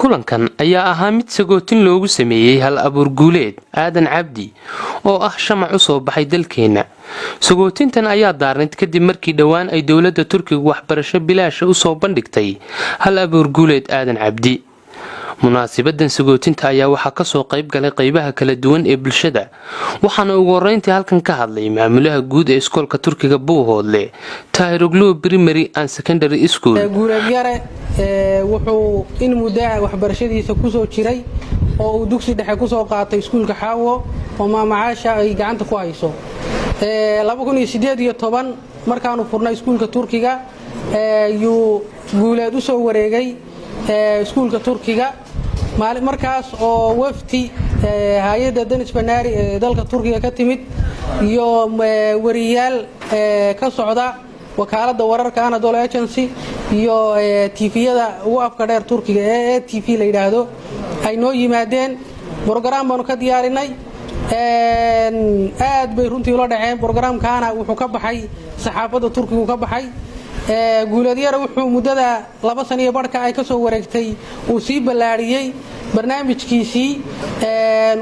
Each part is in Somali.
kulankan ayaa ahaa mid sagootin loogu sameeyey hal abuur guuleed aadan cabdi oo ah shamac u soo baxay dalkeena. sagootintan ayaa daarnayd kadib markii dhowaan ay dowladda Turkiga waxbarasho bilaasha u soo bandhigtay hal abuur guuleed aadan cabdi. munaasibadan sagootinta ayaa waxaa ka soo qayb galay qaybaha kala duwan ee bulshada, waxaana ugu horeyntii halkan ka hadlay maamulaha guud ee iskoolka Turkiga Buuhoodle Tayroglu Primary and Secondary School. guuleed yare wuxuu in muddo waxbarashadiisa ku soo jiray oo uu dugsi dhexe ku soo qaatay iskuulka Xaawo oo maamacaasha ay gacanta ku hayso. 2018 markaanu furnay iskuulka Turkiga yuu guuleed u soo wareegay iskuulka Turkiga markaas oo wafti hay'adda Danish Banaari ee dalka Turkiga ka timid iyo wariyaal ka socda wakaaladda wararka Anadolu Agency iyo TV-yada ugu afka dheer Turkiga ee TV la yiraahdo ay noo yimaadeen. program baanu ka diyaarinay aad bay runtii ula dhaceen. programkaana wuxuu ka baxay saxaafadda Turkiga ka baxay. guuleed yare wuxuu muddada 2 sano iyo barka ay ka soo wareegtay uu sii ballaariyay barnaamijkiisii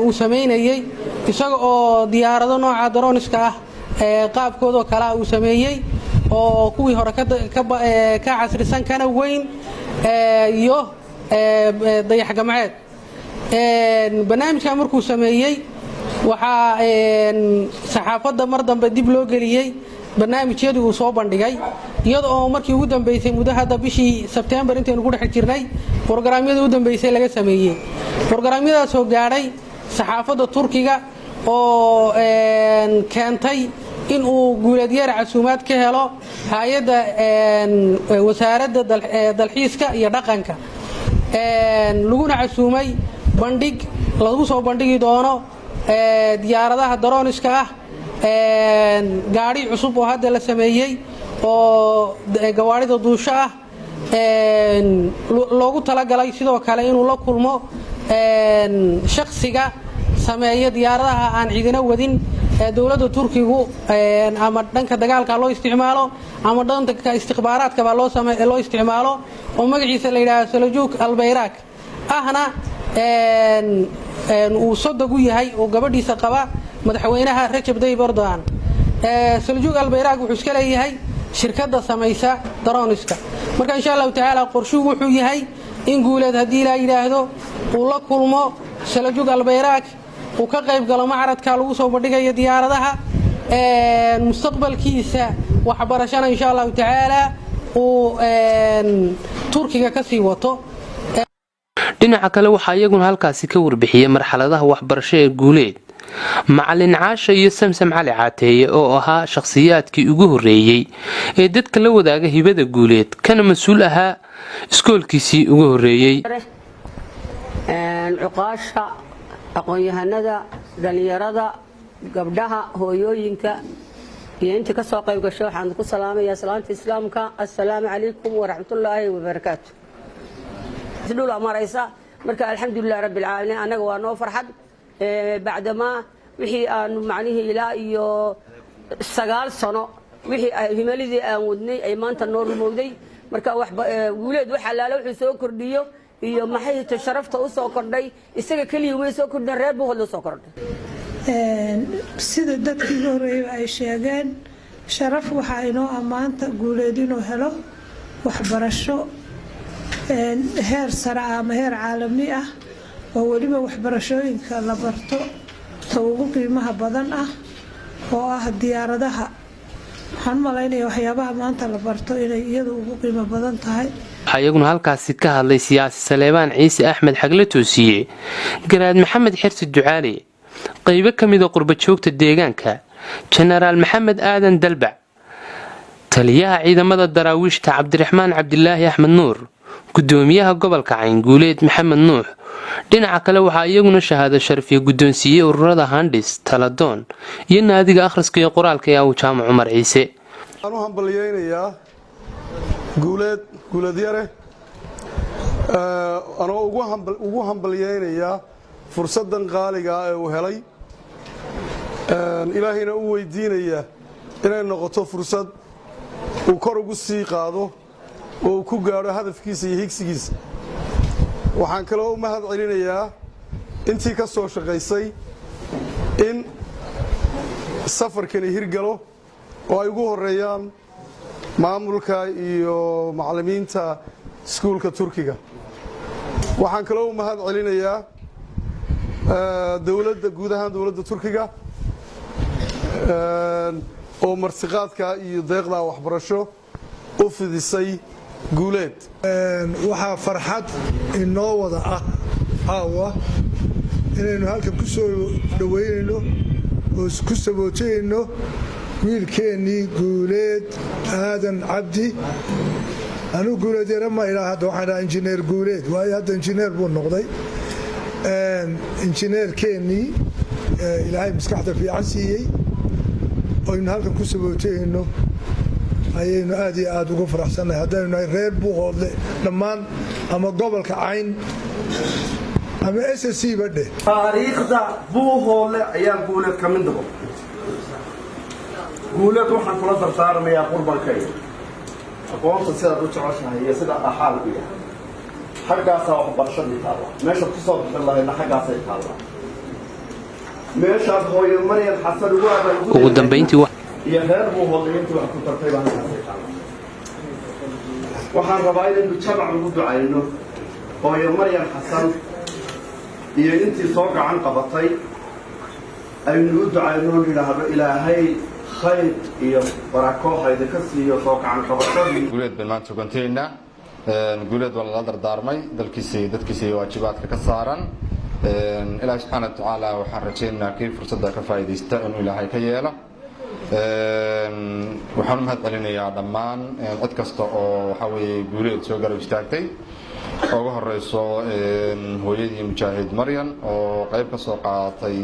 uu sameeyay isaga oo diyaarado nooca droniska ah qaabkooda kala uu sameeyay oo kuwii hore ka casrisan kana weyn iyo dayax gacmeed. barnaamijka markuu sameeyay waxa saxaafadda mar dambe dib loo geliyay barnaamijyadii uu soo bandhigay iyadoo markii ugu dambeysay muddo hadda bishii September intaanu ku dhex jirnay programyada ugu dambeysay laga sameeyay. programyadaas oo gaadhay saxaafadda Turkiga oo keentay in uu guuleed yare casuumaad ka helo hay'adda wasaaradda dalxiiska iyo dhaqanka laguna casuumay bandhig lagu soo bandhigi doono diyaaradaha droniska ah gaari cusub oo hadda la sameeyay oo gawaarida duusha ah loogu talagalay sidoo kale inuu la kulmo shakhsiga sameeya diyaaradaha aan ciidina wadin ee dawladda Turkigu ama dhanka dagaalka loo isticmaalo ama dhanka istikhbaaraadka baa loo isticmaalo oo magaciisa la yiraahdo Seljuk Albayrak ahna uu sodog u yahay oo gabadhiisa qaba madaxweynaha Recep Tayyip Erdogan. Seljuk Albayrak wuxuu iska leeyahay shirkadda samaysa droniska. marka insha Allah taala qorshuhu wuxuu yahay in guuleed hadii la yiraahdo uu la kulmo Seljuk Albayrak uu ka qayb galo macradka lagu soo bandhigayo diyaaradaha mustaqbalkiisa waxbarashada insha Allah taala uu Turkiga ka sii wato. dhinaca kale waxa iyaguna halkaasi ka warbixiyay marxaladaha waxbarasho ee guuleed macallin Caasha iyo Samsam Cali Caateeye oo ahaa shakhsiyaadkii ugu horeeyay ee dadka la wadaaga hibada guuleed kana mas'uul ahaa iskoolkiisii ugu horeeyay. cuqaasha aqoon-yahanada dhalinyarada gabdhaha hooyooyinka iyo inta ka soo qayb gashay waxaan ku salaamayaa salaanta islaamka assalaamu calaykum wa rahmatullaahi wa barakaatuh. sidoo amaraysa marka alxamdulillaah rabbil caalamiin anaga waa noo farxad bacdama wixii aan macnaheedu ilaa iyo 9 sano wixii himalidii aan wadnay ay maanta noo rumowday. marka wax guuleed waxa laala wuxuu soo kordhiyo iyo maxay sharafta u soo kordhay isaga kaliya way soo kordhin reer Buuhoodle soo kordhay. sida dadkii horeeyay ay sheegeen sharaf waxa inoo amaanta guuleed inuu helo waxbarasho heer sare ama heer caalami ah oo waliba waxbarashooyinka la barto ugu qiimaha badan ah oo ah diyaaradaha. waxaan maleynayaa waxyaabaha maanta la barto inay iyadu ugu qiimo badan tahay. ayaguna halkaasi ka hadlay siyaasi Saleebaan Ciise Axmed Xagle Toosiye, Garaad Maxamed Xirsi Ducaali, qaybo kamid ah qurba joogta deegaanka, Generaal Maxamed Aadan Dalbac, taliyaha ciidamada daraawiishta Cabdiraxmaan Cabdilaahi Axmed Nuur, gudoomiyaha gobolka Cayn Guuleed Maxamed Nuux. dhinaca kale waxa iyaguna shahaado sharfiye gudoonsiye ururada Handis Taladoon iyo naadiga akhriska iyo qoraalka ee Jaamac Umar Ciise. waxaan u hambalyeeynaa guuleed yare anoo ugu hambalyeeynaa fursadan qaaliga ah ee uu helay ilaahayna u weydiinaya inay noqoto fursad uu kor ugu sii qaado oo uu ku gaaro hadafkiisa iyo higsigiisa. waxaan kaloo u mahad celinayaa intii ka soo shaqaysay in safarkani hirgalo oo ay ugu horeeyaan maamulka iyo macallimiinta iskuulka Turkiga. waxaan kaloo u mahad celinayaa dawladda guud ahaan dawladda Turkiga oo martiqaadka iyo deeqda waxbarasho u fidisay Guuleed. waxaa farxad inoo wada ah caawa inaynu halkan ku soo dhaweynayno oo ku sabootayno wiilkeennii Guuleed Aadan Cabdi. anu Guuleed yara ma ilaaha waxaan injineer Guuleed waayo hadda injineer buu noqday. injineerkeennii ilaahay maskaxda fiican siiyey aynu halkan ku sabootayno ayaynu aad iyo aad ugu faraxsanahay haddaynu nahay reer Buuhoodle dhammaan ama gobolka Cayn ama SSC badhe. taariikhda Buuhoodle ayaa Guuleed ka mid noqon. Guuleed waxaan kula dardaarmayaa qurbankayga aqoonta sida u jeceshahay iyo sida axaal u yahay xaggaasa waxbarashadii taala meesha ku soo bixin lahayna xaggaasay taala meeshaad hooyo Maryam Xasan ugu dambeyntii iyo reer Buuhoodle intii wax ku tartay baan halkaasay taala. waxaan rabaa inaynu jamac ugu ducayno hooyo Maryam Xasan iyo intii soo gacan qabatay aynu u ducayno ilaahay ilaahay khayr iyo barako hayda ka siiyo soo gacan qabatay. Guuleed baan maanta go'aantayna Guuleed waa la dardaarmay dadkiisa waajibaadka ka saaran. ilaahay subhanahu wa ta'ala waxaan rajaynayaa kii fursadda ka faa'iideysta inuu ilaahay ka yeelo. waxaan mahad celinayaa dhammaan cid kasta oo waxa weeye Guuleed soo garab istaagtay ugu horeyso hooyadii mujaahid Maryam oo qayb ka soo qaadatay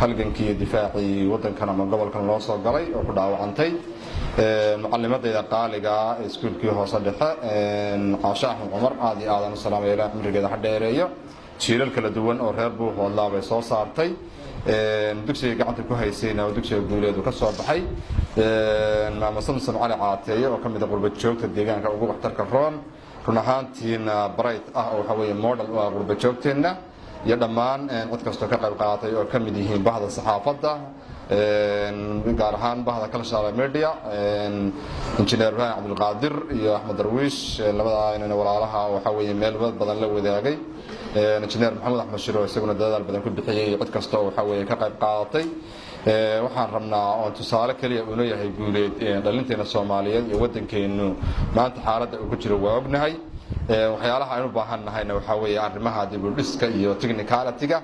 halgankii difaacii wadankan ama gobolkan loo soo galay oo ku dhaawacantay. macallimadayda qaaliga iskuulkii hoose dhexe Caasha Axmed Cumar aad iyo aad u salaameeyay cimrigeeda hadheereeyo jiilal kala duwan oo reer Buuhoodle bay soo saartay. dugsiga gacanta ku haysayna dugsiga Guuleed ka soo baxay. maama Samson Cali Caateeye oo kamid ah qurba joogta deegaanka ugu waxtarka roon run ahaantiina bright ah oo waxa weeye model oo qurba joogteena iyo dhammaan cid kasta ka qayb qaadatay oo kamid yihiin bahda saxaafadda gaar ahaan bahda kala media injineer Ibrahim Abdul Qaadir iyo Ahmed Darwiish labada inana walaalaha waxa weeye meel badan la wadaagay. injineer Maxamed Axmed Shiro isaguna dadaal badan ku bixiyay cid kasta oo waxa weeye ka qayb qaadatay. waxaan rabnaa oo tusaale kaliya uu leeyahay Guuleed dhalinteena Soomaaliyeed iyo wadankeenu maanta xaaladda uu ku jiro waa ognahay. waxyaalaha aynu baahanahayna waxa weeye arrimaha dib u dhiska iyo technicality-ga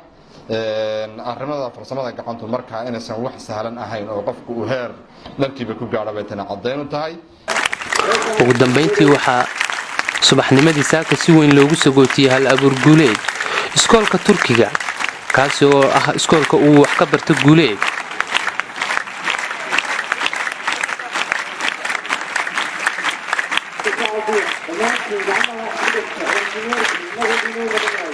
arrimada farsamada gacantu markaa inaysan wax sahlan ahayn oo qofku uu heer dhankiiba ku gaadho bay tan caddeyn u tahay. ugu dambeyntii waxaa subaxnimadii saaka si weyn loogu sagootiyay hal abuur Guuleed iskoolka Turkiga kaasi oo ah iskoolka uu wax ka barto Guuleed. Thank you.